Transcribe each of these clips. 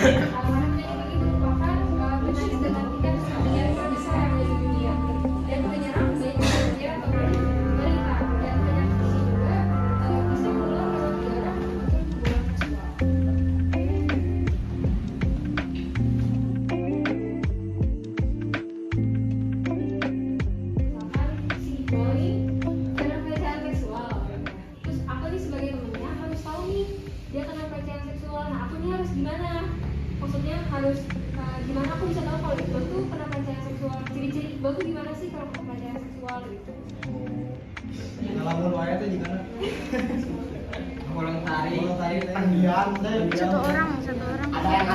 Mana penyakit itu merupakan penyakit dengan tingkat kematian terbesar di dunia dan menyerang baik manusia ataupun balita. Dan penyakit ini juga bisa menular lewat darah ataupun hubungan seksual. Misalkan si Boy kena pelecehan seksual, terus aku nih sebagai temennya harus tahu nih dia kena pelecehan seksual. Nah aku nih harus gimana? Maksudnya harus gimana aku bisa tahu kalau Iqbal tuh kena pelecehan seksual? Ciri-ciri Iqbal tuh gimana sih kalau kena pelecehan seksual gitu? Dalam mulai itu gimana? Voluntari Pendiam, Satu orang. Ada yang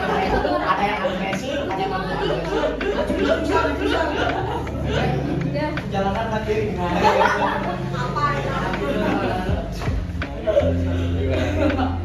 agresif, ada yang Ya, jalanan kaki. apa?